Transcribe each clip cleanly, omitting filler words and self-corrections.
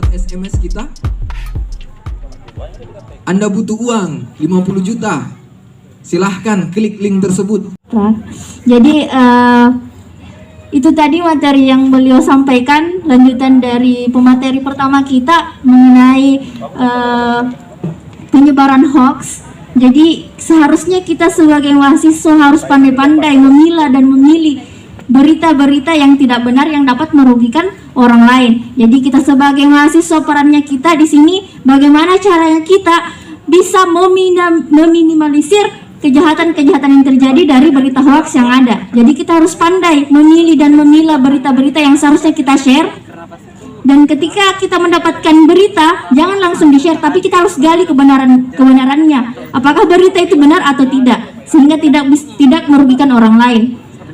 atau SMS kita. Anda butuh uang 50 juta. Silahkan klik link tersebut. Jadi itu tadi materi yang beliau sampaikan, lanjutan dari pemateri pertama kita mengenai penyebaran hoax. Jadi seharusnya kita sebagai mahasiswa harus pandai-pandai memilah dan memilih berita-berita yang tidak benar yang dapat merugikan orang lain. Jadi kita sebagai mahasiswa, perannya kita di sini bagaimana caranya kita bisa meminimalisir kejahatan-kejahatan yang terjadi dari berita hoax yang ada. Jadi kita harus pandai memilih dan memilah berita-berita yang seharusnya kita share. Dan ketika kita mendapatkan berita, jangan langsung di-share, tapi kita harus gali kebenarannya. Apakah berita itu benar atau tidak, sehingga tidak merugikan orang lain.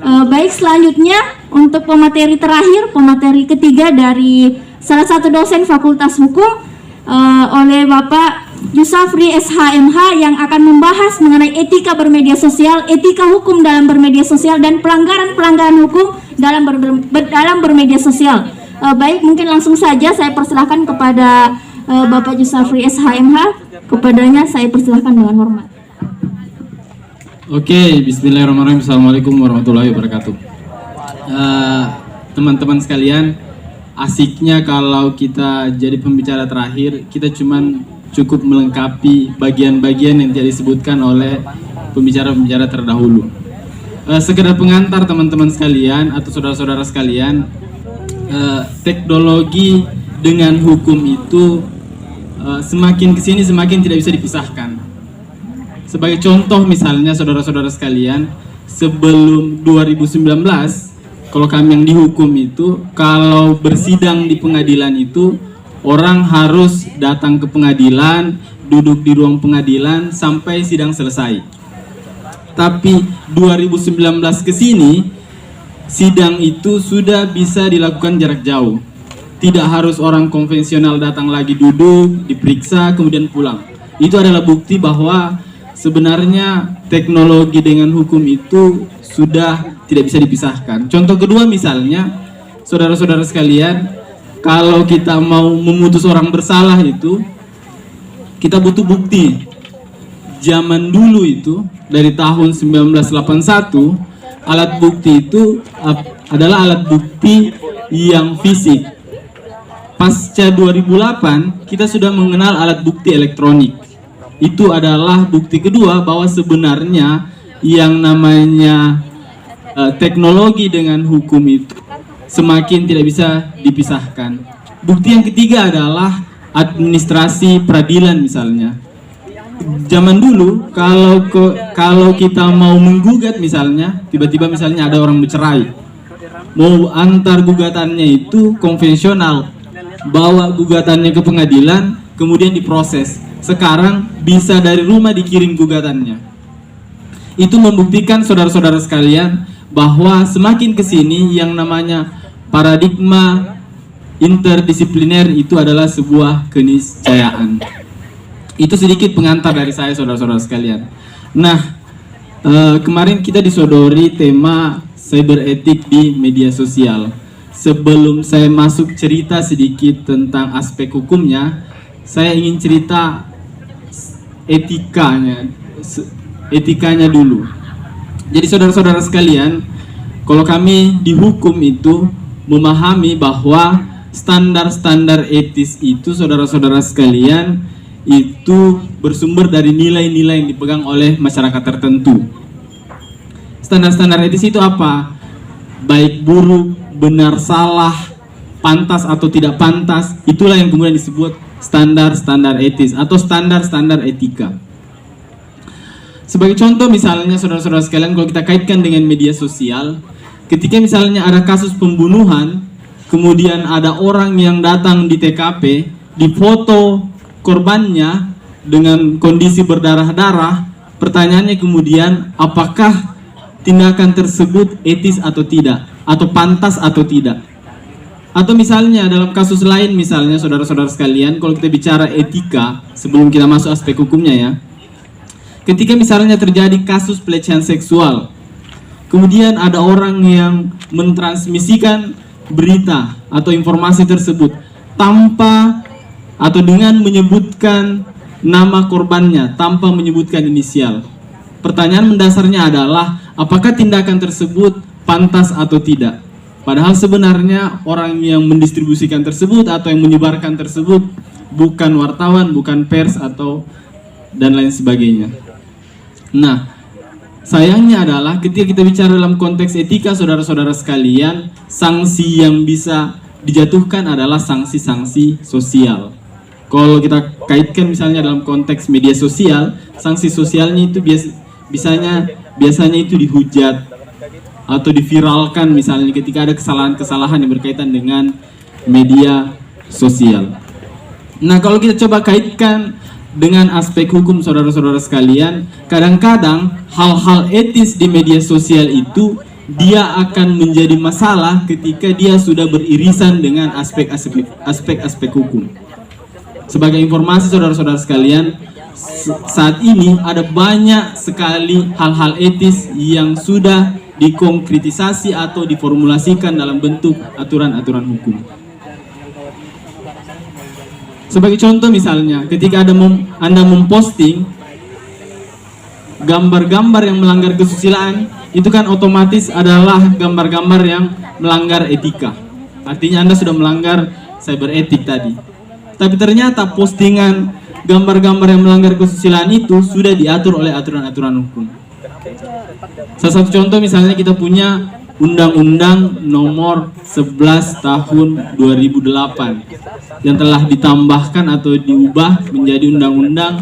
Baik, selanjutnya untuk pemateri terakhir, pemateri ketiga dari salah satu dosen Fakultas Hukum oleh Bapak Yusafri SHMH yang akan membahas mengenai etika bermedia sosial, etika hukum dalam bermedia sosial, dan pelanggaran-pelanggaran hukum dalam bermedia sosial. Baik, mungkin langsung saja saya persilahkan kepada Bapak Yusafri SHMH. Kepadanya saya persilahkan dengan hormat. Oke, bismillahirrahmanirrahim. Assalamualaikum warahmatullahi wabarakatuh. Teman-teman sekalian, asiknya kalau kita jadi pembicara terakhir, kita cukup melengkapi bagian-bagian yang tidak disebutkan oleh pembicara-pembicara terdahulu. Sekedar pengantar teman-teman sekalian atau saudara-saudara sekalian, teknologi dengan hukum itu semakin kesini semakin tidak bisa dipisahkan. Sebagai contoh misalnya saudara-saudara sekalian, sebelum 2019, kalau kami yang dihukum itu, kalau bersidang di pengadilan itu, orang harus datang ke pengadilan, duduk di ruang pengadilan sampai sidang selesai. Tapi 2019 ke sini, sidang itu sudah bisa dilakukan jarak jauh. Tidak harus orang konvensional datang lagi duduk, diperiksa, kemudian pulang. Itu adalah bukti bahwa sebenarnya teknologi dengan hukum itu sudah tidak bisa dipisahkan. Contoh kedua misalnya, saudara-saudara sekalian, kalau kita mau memutus orang bersalah itu, kita butuh bukti. Zaman dulu itu, dari tahun 1981, alat bukti itu adalah alat bukti yang fisik. Pasca 2008, kita sudah mengenal alat bukti elektronik. Itu adalah bukti kedua bahwa sebenarnya yang namanya teknologi dengan hukum itu semakin tidak bisa dipisahkan. Bukti yang ketiga adalah administrasi peradilan misalnya. Zaman dulu kalau kita mau menggugat misalnya, tiba-tiba misalnya ada orang bercerai, mau antar gugatannya itu konvensional, bawa gugatannya ke pengadilan, kemudian diproses. Sekarang bisa dari rumah dikirim gugatannya. Itu membuktikan saudara-saudara sekalian bahwa semakin kesini yang namanya paradigma interdisipliner itu adalah sebuah keniscayaan. Itu sedikit pengantar dari saya, saudara-saudara sekalian. Nah, kemarin kita disodori tema cyber etik di media sosial. Sebelum saya masuk cerita sedikit tentang aspek hukumnya, saya ingin cerita etikanya dulu. Jadi saudara-saudara sekalian, kalau kami dihukum itu memahami bahwa standar-standar etis itu, saudara-saudara sekalian, itu bersumber dari nilai-nilai yang dipegang oleh masyarakat tertentu. Standar-standar etis itu apa? Baik buruk, benar salah, pantas atau tidak pantas, itulah yang kemudian disebut standar-standar etis atau standar-standar etika. Sebagai contoh misalnya saudara-saudara sekalian, kalau kita kaitkan dengan media sosial, ketika misalnya ada kasus pembunuhan, kemudian ada orang yang datang di TKP, difoto korbannya dengan kondisi berdarah-darah, pertanyaannya kemudian apakah tindakan tersebut etis atau tidak, atau pantas atau tidak. Atau misalnya dalam kasus lain misalnya saudara-saudara sekalian, kalau kita bicara etika sebelum kita masuk aspek hukumnya ya, ketika misalnya terjadi kasus pelecehan seksual, kemudian ada orang yang mentransmisikan berita atau informasi tersebut, tanpa atau dengan menyebutkan nama korbannya tanpa menyebutkan inisial. Pertanyaan mendasarnya adalah apakah tindakan tersebut pantas atau tidak. Padahal sebenarnya orang yang mendistribusikan tersebut atau yang menyebarkan tersebut bukan wartawan, bukan pers atau dan lain sebagainya. Nah, sayangnya adalah ketika kita bicara dalam konteks etika, saudara-saudara sekalian, sanksi yang bisa dijatuhkan adalah sanksi-sanksi sosial. Kalau kita kaitkan misalnya dalam konteks media sosial, sanksi sosialnya itu biasanya itu dihujat atau diviralkan misalnya ketika ada kesalahan-kesalahan yang berkaitan dengan media sosial. Nah, kalau kita coba kaitkan dengan aspek hukum, saudara-saudara sekalian, kadang-kadang hal-hal etis di media sosial itu dia akan menjadi masalah ketika dia sudah beririsan dengan aspek-aspek hukum. Sebagai informasi saudara-saudara sekalian, saat ini ada banyak sekali hal-hal etis yang sudah dikonkretisasi atau diformulasikan dalam bentuk aturan-aturan hukum. Sebagai contoh misalnya, ketika Anda memposting gambar-gambar yang melanggar kesusilaan, itu kan otomatis adalah gambar-gambar yang melanggar etika. Artinya Anda sudah melanggar cyber etik tadi. Tapi ternyata postingan gambar-gambar yang melanggar kesusilaan itu sudah diatur oleh aturan-aturan hukum. Salah satu contoh misalnya kita punya Undang-Undang Nomor 11 Tahun 2008 yang telah ditambahkan atau diubah menjadi Undang-Undang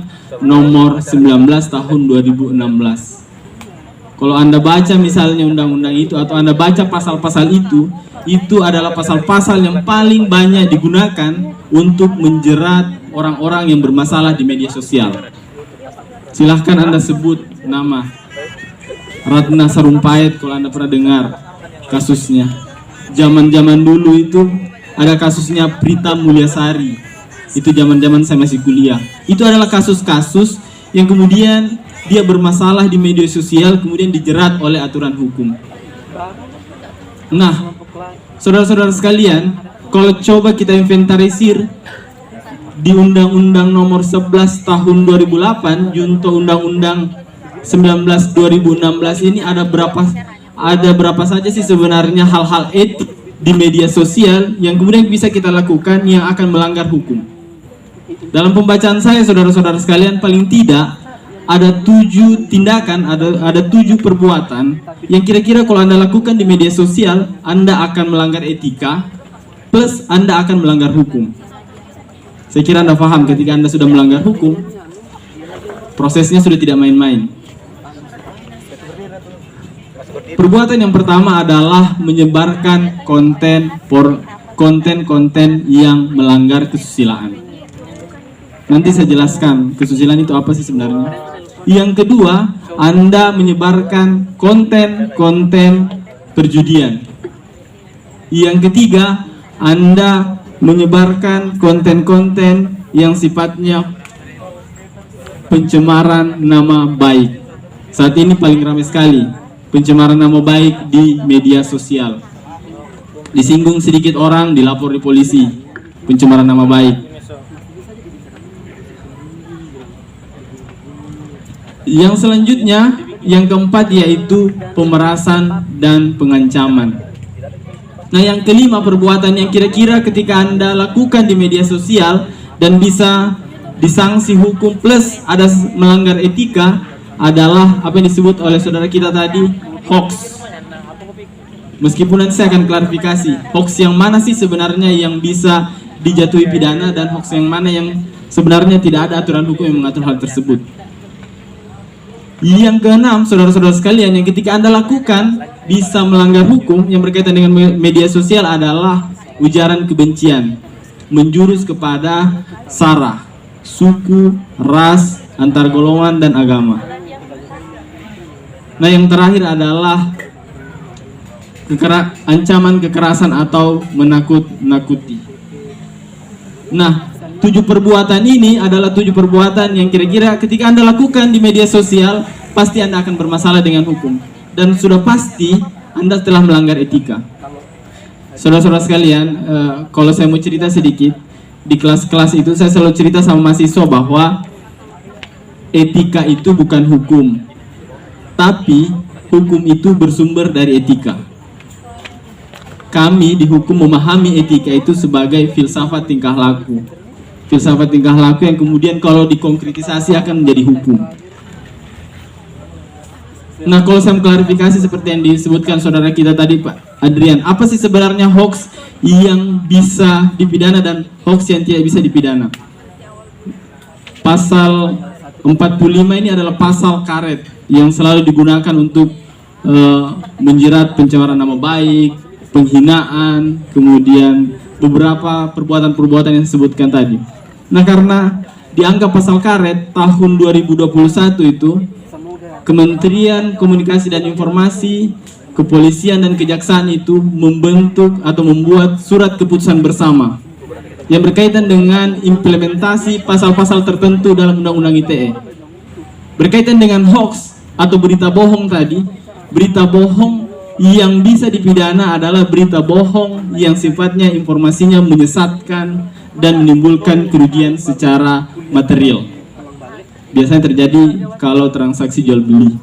Nomor 19 Tahun 2016. Kalau Anda baca misalnya undang-undang itu atau Anda baca pasal-pasal itu adalah pasal-pasal yang paling banyak digunakan untuk menjerat orang-orang yang bermasalah di media sosial. Silahkan Anda sebut nama Ratna Sarumpait kalau Anda pernah dengar kasusnya. Zaman-zaman dulu itu ada kasusnya Prita Mulyasari. Itu zaman-zaman saya masih kuliah. Itu adalah kasus-kasus yang kemudian dia bermasalah di media sosial, kemudian dijerat oleh aturan hukum. Nah, saudara-saudara sekalian, kalau coba kita inventarisir di Undang-Undang Nomor 11 Tahun 2008, junto Undang-Undang 19 2016 ini ada berapa saja sih sebenarnya hal-hal etik di media sosial yang kemudian bisa kita lakukan yang akan melanggar hukum. Dalam pembacaan saya, saudara-saudara sekalian, paling tidak ada 7 tindakan, ada 7 perbuatan yang kira-kira kalau Anda lakukan di media sosial, Anda akan melanggar etika plus Anda akan melanggar hukum. Saya kira Anda paham ketika Anda sudah melanggar hukum, prosesnya sudah tidak main-main. Perbuatan yang pertama adalah menyebarkan konten yang melanggar kesusilaan. Nanti saya jelaskan kesusilaan itu apa sih sebenarnya. Yang kedua, Anda menyebarkan konten perjudian. Yang ketiga, Anda menyebarkan konten yang sifatnya pencemaran nama baik. Saat ini paling ramai sekali pencemaran nama baik di media sosial. Disinggung sedikit orang, dilapor di polisi, pencemaran nama baik. Yang selanjutnya, yang keempat yaitu pemerasan dan pengancaman. Nah, yang kelima perbuatan yang kira-kira ketika Anda lakukan di media sosial dan bisa disanksi hukum plus ada melanggar etika adalah apa yang disebut oleh saudara kita tadi, hoax. Meskipun nanti saya akan klarifikasi, hoax yang mana sih sebenarnya yang bisa dijatuhi pidana dan hoax yang mana yang sebenarnya tidak ada aturan hukum yang mengatur hal tersebut. Yang keenam, saudara-saudara sekalian, yang ketika Anda lakukan bisa melanggar hukum yang berkaitan dengan media sosial adalah ujaran kebencian, menjurus kepada sara, suku, ras, antar golongan, dan agama. Nah, yang terakhir adalah ancaman kekerasan atau menakut-nakuti. Nah, 7 perbuatan ini adalah 7 perbuatan yang kira-kira ketika Anda lakukan di media sosial, pasti Anda akan bermasalah dengan hukum. Dan sudah pasti Anda telah melanggar etika. Saudara-saudara sekalian, kalau saya mau cerita sedikit, di kelas-kelas itu saya selalu cerita sama mahasiswa bahwa etika itu bukan hukum, tapi hukum itu bersumber dari etika. Kami di hukum memahami etika itu sebagai filsafat tingkah laku. Filsafat tingkah laku yang kemudian kalau dikonkretisasi akan menjadi hukum. Nah, kalau saya klarifikasi seperti yang disebutkan saudara kita tadi, Pak Adrian, apa sih sebenarnya hoax yang bisa dipidana dan hoax yang tidak bisa dipidana? Pasal 45 ini adalah pasal karet yang selalu digunakan untuk menjerat pencemaran nama baik, penghinaan, kemudian beberapa perbuatan-perbuatan yang disebutkan tadi. Nah, karena dianggap pasal karet, tahun 2021 itu Kementerian Komunikasi dan Informasi, Kepolisian dan Kejaksaan itu membentuk atau membuat surat keputusan bersama yang berkaitan dengan implementasi pasal-pasal tertentu dalam Undang-Undang ITE. Berkaitan dengan hoax atau berita bohong tadi, berita bohong yang bisa dipidana adalah berita bohong yang sifatnya informasinya menyesatkan dan menimbulkan kerugian secara material. Biasanya terjadi kalau transaksi jual beli.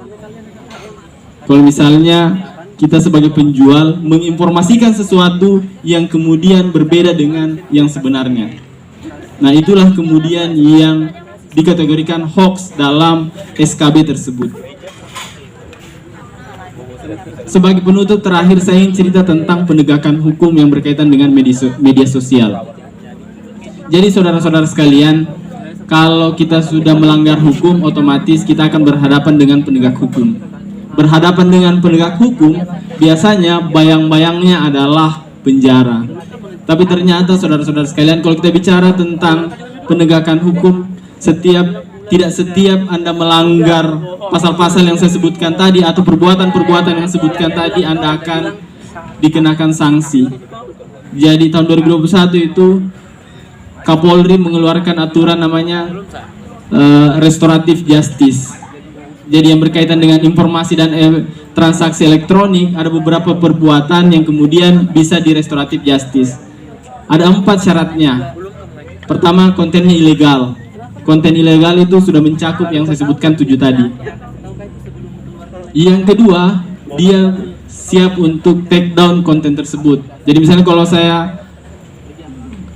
Kalau misalnya kita sebagai penjual menginformasikan sesuatu yang kemudian berbeda dengan yang sebenarnya. Nah, itulah kemudian yang dikategorikan hoax dalam SKB tersebut. Sebagai penutup terakhir, saya ingin cerita tentang penegakan hukum yang berkaitan dengan media sosial. Jadi saudara-saudara sekalian, kalau kita sudah melanggar hukum, otomatis kita akan berhadapan dengan penegak hukum. Berhadapan dengan penegak hukum, biasanya bayang-bayangnya adalah penjara. Tapi ternyata saudara-saudara sekalian, kalau kita bicara tentang penegakan hukum, tidak setiap Anda melanggar pasal-pasal yang saya sebutkan tadi atau perbuatan-perbuatan yang saya sebutkan tadi, Anda akan dikenakan sanksi. Jadi tahun 2021 itu Kapolri mengeluarkan aturan namanya restoratif justice. Jadi yang berkaitan dengan informasi dan transaksi elektronik, ada beberapa perbuatan yang kemudian bisa di restoratif justice. Ada 4 syaratnya. Pertama, kontennya ilegal. Konten ilegal itu sudah mencakup yang saya sebutkan 7 tadi. Yang kedua, dia siap untuk take down konten tersebut. Jadi misalnya kalau saya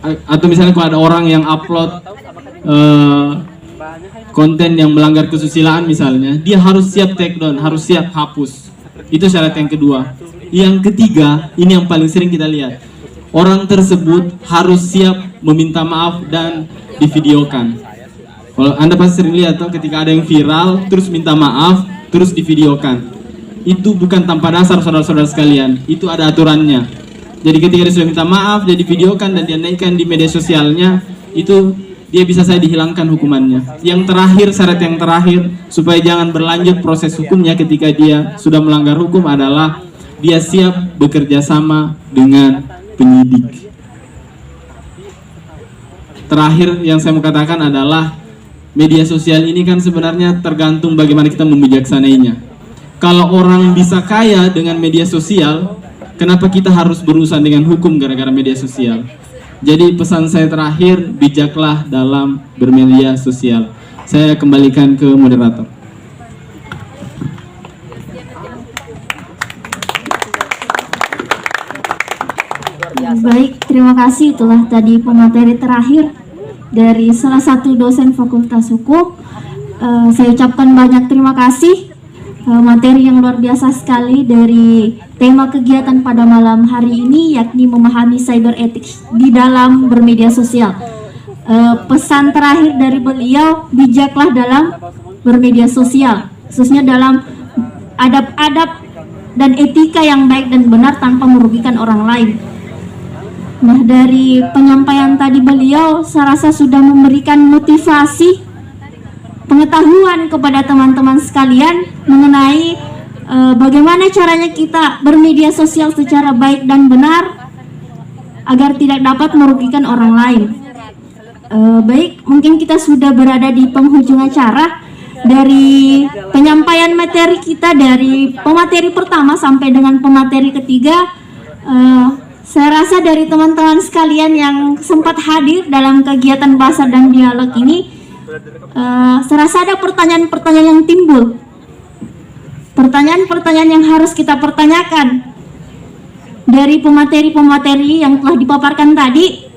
atau misalnya kalau ada orang yang upload konten yang melanggar kesusilaan misalnya, dia harus siap take down, harus siap hapus. Itu syarat yang kedua. Yang ketiga, ini yang paling sering kita lihat, orang tersebut harus siap meminta maaf dan divideokan. Kalau Anda pasti sering lihat tuh, ketika ada yang viral terus minta maaf terus divideokan, itu bukan tanpa dasar saudara-saudara sekalian, itu ada aturannya. Jadi ketika dia sudah minta maaf, dia divideokan dan dia naikkan di media sosialnya, itu dia bisa saya dihilangkan hukumannya. Yang terakhir, syarat yang terakhir supaya jangan berlanjut proses hukumnya ketika dia sudah melanggar hukum adalah dia siap bekerja sama dengan penyidik. Terakhir yang saya mau katakan adalah media sosial ini kan sebenarnya tergantung bagaimana kita membijaksanainya. Kalau orang bisa kaya dengan media sosial, kenapa kita harus berurusan dengan hukum gara-gara media sosial? Jadi pesan saya terakhir, bijaklah dalam bermedia sosial. Saya kembalikan ke moderator. Baik, terima kasih. Itulah tadi pemateri terakhir dari salah satu dosen Fakultas Hukum. Saya ucapkan banyak terima kasih. Materi yang luar biasa sekali dari tema kegiatan pada malam hari ini, yakni memahami cyber ethics di dalam bermedia sosial. Pesan terakhir dari beliau, bijaklah dalam bermedia sosial, khususnya dalam adab-adab dan etika yang baik dan benar tanpa merugikan orang lain. Nah, dari penyampaian tadi beliau, saya rasa sudah memberikan motivasi, pengetahuan kepada teman-teman sekalian mengenai bagaimana caranya kita bermedia sosial secara baik dan benar agar tidak dapat merugikan orang lain. Baik, mungkin kita sudah berada di penghujung acara. Dari penyampaian materi kita dari pemateri pertama sampai dengan pemateri ketiga, saya dari teman-teman sekalian yang sempat hadir dalam kegiatan bahasa dan dialog ini, serasa ada pertanyaan-pertanyaan yang timbul. Pertanyaan-pertanyaan yang harus kita pertanyakan dari pemateri-pemateri yang telah dipaparkan tadi.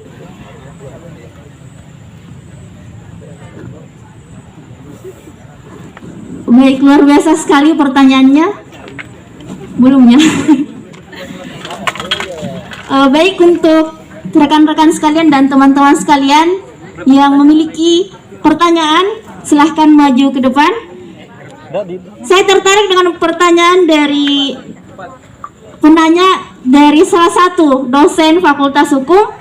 Baik, luar biasa sekali pertanyaannya. Belum ya. Baik, untuk rekan-rekan sekalian dan teman-teman sekalian yang memiliki pertanyaan, silahkan maju ke depan. Saya tertarik dengan pertanyaan dari penanya dari salah satu dosen Fakultas Hukum